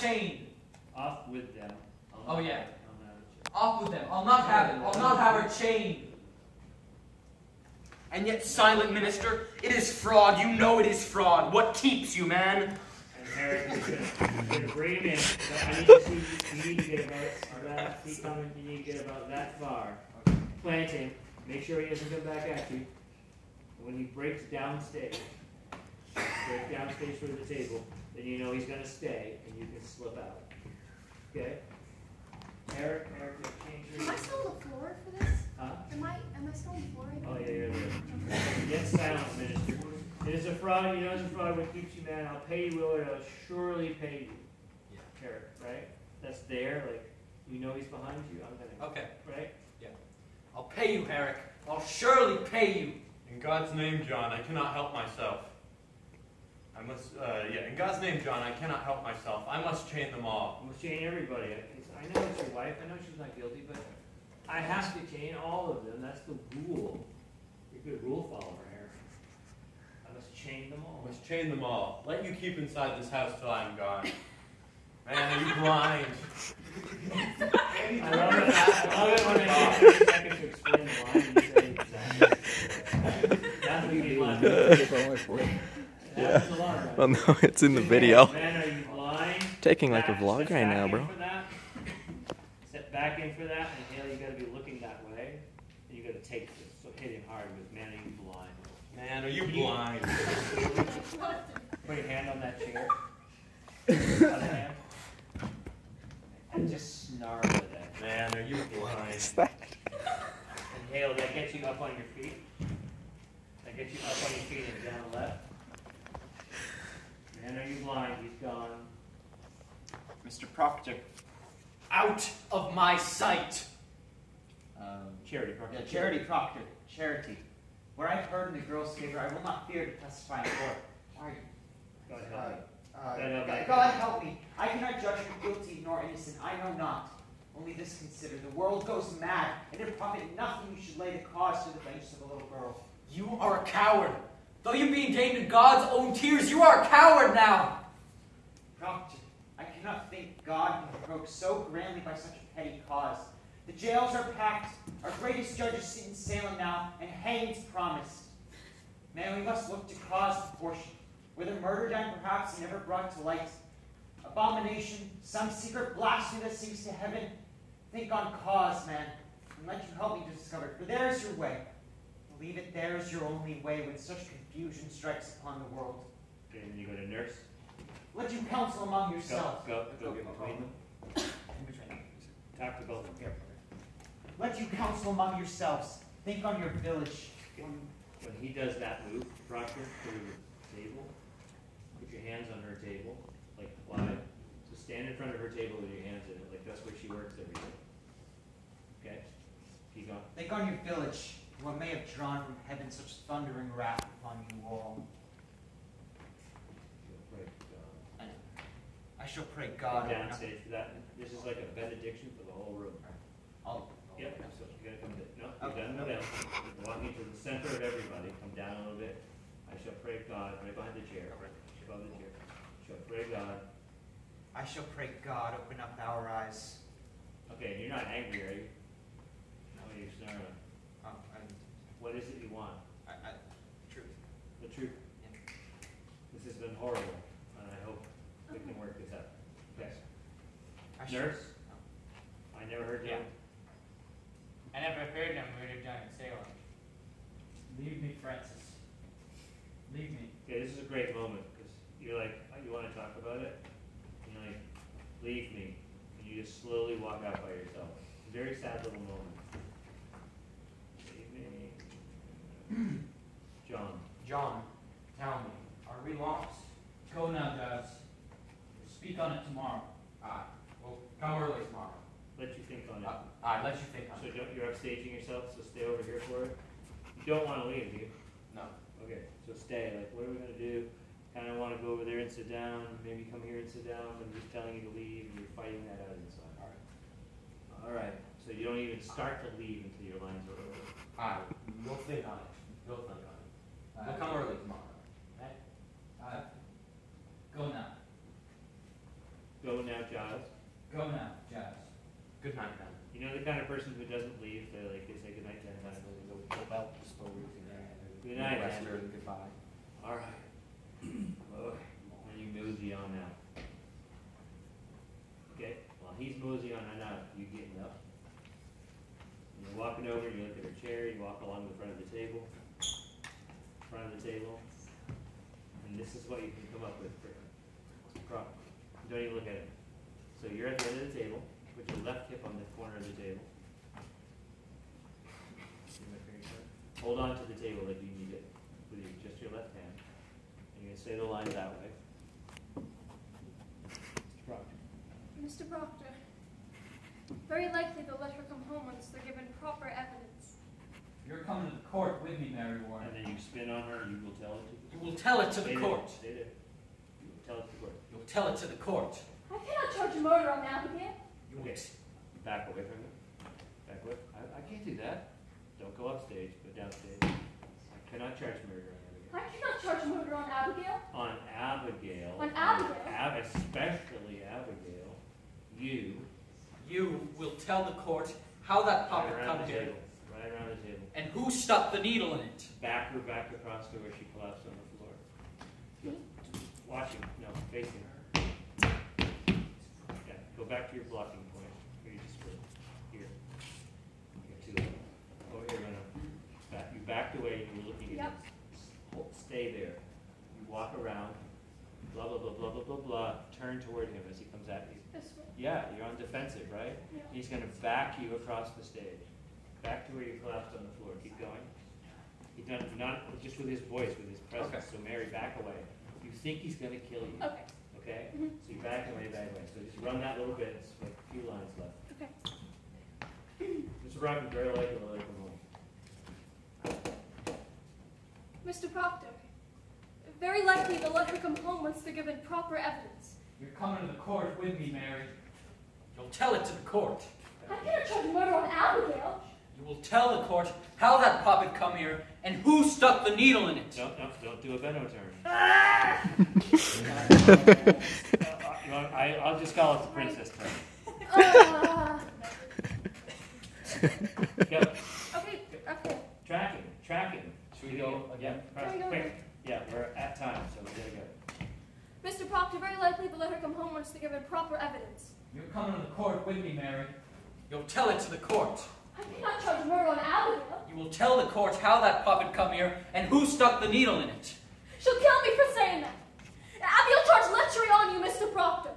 chained. Off with them. Oh yeah. I'll Off with them. I'll not have it. I'll not have her chained. And yet, silent minister, it is fraud. You know it is fraud. What keeps you, man? And Eric, you're gonna bring him in. I need to see. You need to get about that. He's coming. You need to get about that far. Plant him. Make sure he doesn't come back at you. When he breaks downstage for the table, then you know he's gonna stay, and you can slip out. Okay? Eric, change your. Am I still on the floor for this? Huh? Am I still on the floor right now? Oh yeah, you're there. Get silent, minister. It is a fraud. You know it's a fraud. What keeps you, man? I'll pay you, Willard. I'll surely pay you. Yeah. Eric, right? That's there. Like, you know he's behind you. I'm gonna. Okay. Right? Yeah. I'll pay you, Herrick. I'll surely pay you. In God's name, John, I cannot help myself. In God's name, John, I cannot help myself. I must chain them all. I must chain everybody. I know it's your wife. I know she's not guilty, but I have to chain all of them. That's the rule. You're a good rule follower here. I must chain them all. I must chain them all. Let you keep inside this house till I am gone. Man, are you blind? I love it. I love it when I take a second to explain the line and you say exactly. That's what you mean. Yeah. Well, no, it's in the video. Man, are you blind? Taking like a vlog right now, bro. Step back in for that, and Haley, you got to be looking that way, and you got to take this. So hit him hard with, man, are you blind? Man, are you blind? Put your hand on that chair. Other hand. And just snarl at that. Man, are you blind? What's that? And Haley, that gets you up on your feet. That gets you up on your feet and down left. Man, are you blind? He's gone. Mr. Proctor, out of my sight. Charity Proctor. Yeah, Charity Proctor. Charity. Where I've heard in the girl's favor, I will not fear to testify in court. Sorry. God help me. God help me. I cannot judge you guilty nor innocent. I know not. Only this consider. The world goes mad, and it profit nothing you should lay the cause to the vengeance of a little girl. You are a coward. Though you be gained in God's own tears, you are a coward now. Proctor, I cannot think God can be provoked so grandly by such a petty cause. The jails are packed. Our greatest judges sit in Salem now, and hanging's promised. Man, we must look to cause proportion. Whether murder done perhaps and never brought to light, abomination, some secret blasphemy that sinks to heaven, think on cause, man, and let you help me to discover it. For there is your way. Believe it, there is your only way when such confusion strikes upon the world. Okay, and then you go to nurse. Let you counsel among yourselves. Go get between them. Talk to both of them. Let you counsel among yourselves. Think on your village. When he does that move, Proctor, to the table, put your hands on her table, like wide. So stand in front of her table with your hands in it, like that's where she works every day. Okay? Keep going. Think on your village. What may have drawn from heaven such thundering wrath upon you all. I shall pray God. Downstage for that. This is like a benediction for the whole room. Yep. So you gotta come down. No, you're done. Come down. Walking to the center of everybody. Come down a little bit. I shall pray God right behind the chair. Above the chair. I shall pray God. I shall pray God. Open up our eyes. Okay, you're not angry, are you? No, you're snarling. What is it you want? Truth. The truth. Yeah. This has been horrible, and I hope we can work this out. Okay. Nurse? I never heard you. I never heard them. We would have done it in Salem. Leave me, Francis. Leave me. Okay, this is a great moment, because you're like, oh, you want to talk about it? And you're like, leave me. And you just slowly walk out by yourself. It's a very sad little moment. John, tell me, are we lost? Go now, Daz. We'll speak on it tomorrow. Aye. We'll come early tomorrow. Let you think on it. Aye, let you think on it. So you're upstaging yourself, so stay over here for it. You don't want to leave, do you? No. Okay, so stay. Like, what are we going to do? Kind of want to go over there and sit down, maybe come here and sit down, but I'm just telling you to leave, and you're fighting that out inside. All right. All right. So you don't even start to leave until your lines are over. Aye. We'll think on it. We'll think on it. We'll come early tomorrow. Okay? Go now. Go now, Giles. Go now, Jazz. Good night, then. You know the kind of person who doesn't leave, they say goodnight 10 times. Well, I suppose. Good night, Western, Andrew. goodbye. All right. Oh, and you mosey on now. Okay, while he's mosey on out, you getting up. You're walking over, you look at her chair, you walk along the front of the table. And this is what you can come up with for prop. Don't even look at it. So you're at the end of the table, put your left hip on the corner of the table. See my finger there? Hold on to the table like you need it with just your left hand. And you're going to say the lines that way. Mr. Proctor. Mr. Proctor, very likely they'll let her come home once they're given proper evidence. You're coming to the court with me, Mary Warren. And then you spin on her, you will tell it to the You will tell it to the Stay court. there. Stay there. You will tell it to the court. You'll tell it to the court. I cannot charge murder on Abigail. You will Okay. Back away from it. Back away. I can't do that. Don't go upstage, but downstage. I cannot charge murder on Abigail. I cannot charge murder on Abigail. On Abigail. On Abigail? Especially Abigail. You. You will tell the court how that Right puppet around come the here table. Right around the table. and who stuck the needle in it. Back her back across to where she collapsed on the floor. Me? Watching. No, facing her. Yeah. Go back to your blocking point. Where you just were. Here. You got two. Over here, Rena. Back. You backed away. You were looking at Yep. Stay there. You walk around. Blah blah blah blah blah blah blah. Turn toward him as he comes at you. This way. Yeah, you're on defensive, right? Yeah. He's going to back you across the stage. Back to where you collapsed on the floor. Keep going. He's not just with his voice, with his presence. Okay. So Mary, back away. You think he's going to kill you. Okay. Okay? Mhm. So you back away, back away. So just run that little bit. It's like a few lines left. Okay. Mr. Brock is very likely to let her come home. Mr. Proctor, very likely they'll let her come home once they're given proper evidence. You're coming to the court with me, Mary. You'll tell it to the court. I cannot charge murder on Abigail. You will tell the court how that puppet come here and who stuck the needle in it. Don't do a Benno turn. I'll just call it the princess turn. Go. Okay. Tracking. Should we go again? Yeah, Can we go quick. again? Yeah, we're at time, so we gotta go. Mr. Proctor, very likely they'll let her come home once they're given proper evidence. You're coming to the court with me, Mary. You'll tell it to the court. I cannot charge murder on Abigail. You will tell the court how that puppet come here and who stuck the needle in it. She'll kill me for saying that. Abigail charged lechery on you, Mr. Proctor.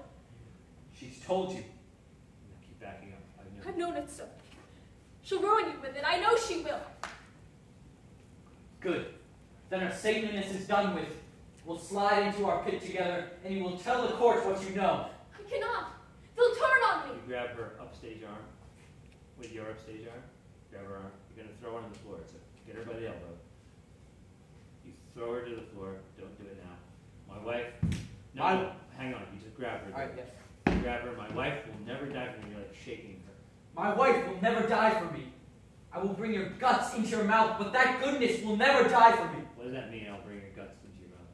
She's told you. Now keep backing up. I've known it, sir. She'll ruin you with it. I know she will. Good. Then our Sataniness is done with. We'll slide into our pit together, and you will tell the court what you know. I cannot. They'll turn on You me. grab her upstage arm with your upstage arm. Grab her arm. You're gonna throw her on the floor. So get her by the elbow. You throw her to the floor. Don't do it now. My wife. No, hang on. You just grab her. You grab her. My wife will never die from you. You're like shaking her. My wife will never die for me. I will bring your guts into your mouth, but that goodness will never die for me. What does that mean? I'll bring your guts into your mouth.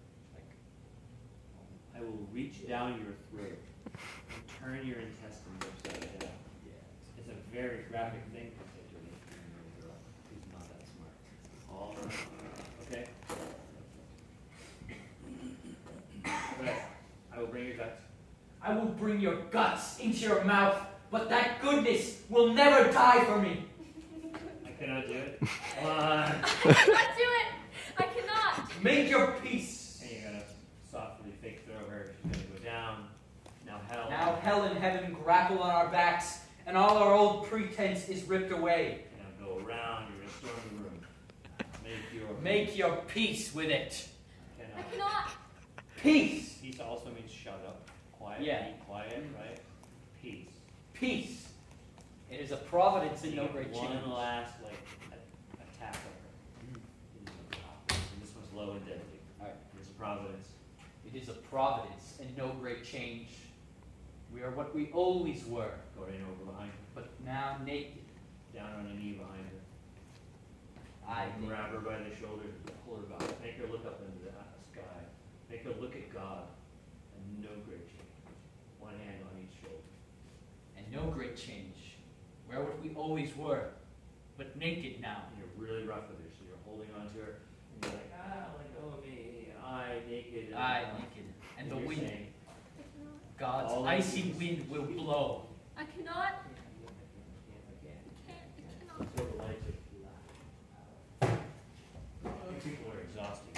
I will reach down your throat and turn your intestines upside down. It's a very graphic thing to say to a young girl who's not that smart. All right. Okay? Okay. I will bring your guts. I will bring your guts into your mouth, but that goodness will never die for me. I cannot do it. Come on. I cannot do it. I cannot. Make your peace. And you're gonna softly fake throw her. She's gonna go down. Now hell. Now hell and heaven grapple on our backs, and all our old pretense is ripped away. Now go around. You're gonna storm the room. Make your peace with it. I cannot. Peace. Peace also means shut up. Quiet. Yeah. Be quiet, right? Peace. Peace. It is a providence and no Take great one change. last attack of her. And this one's low and deadly. All right. It is a providence. It is a providence and no great change. We are what we always were, Go right over behind her. but now naked. Down on a knee behind her. I Grab her by the shoulders and pull her back. Make her look up into the sky. Make her look at God. And no great change. One hand on each a change. Where what we always were, but naked now. And you're really rough with her, so you're holding on to her, and you're like, let go of me, I naked. I naked, and the you're wind, saying, God's all icy these- wind will blow. I cannot. I can't. I cannot. Until the lights are black. You people are exhausting.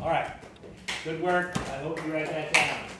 All right. Good work. I hope you write that down.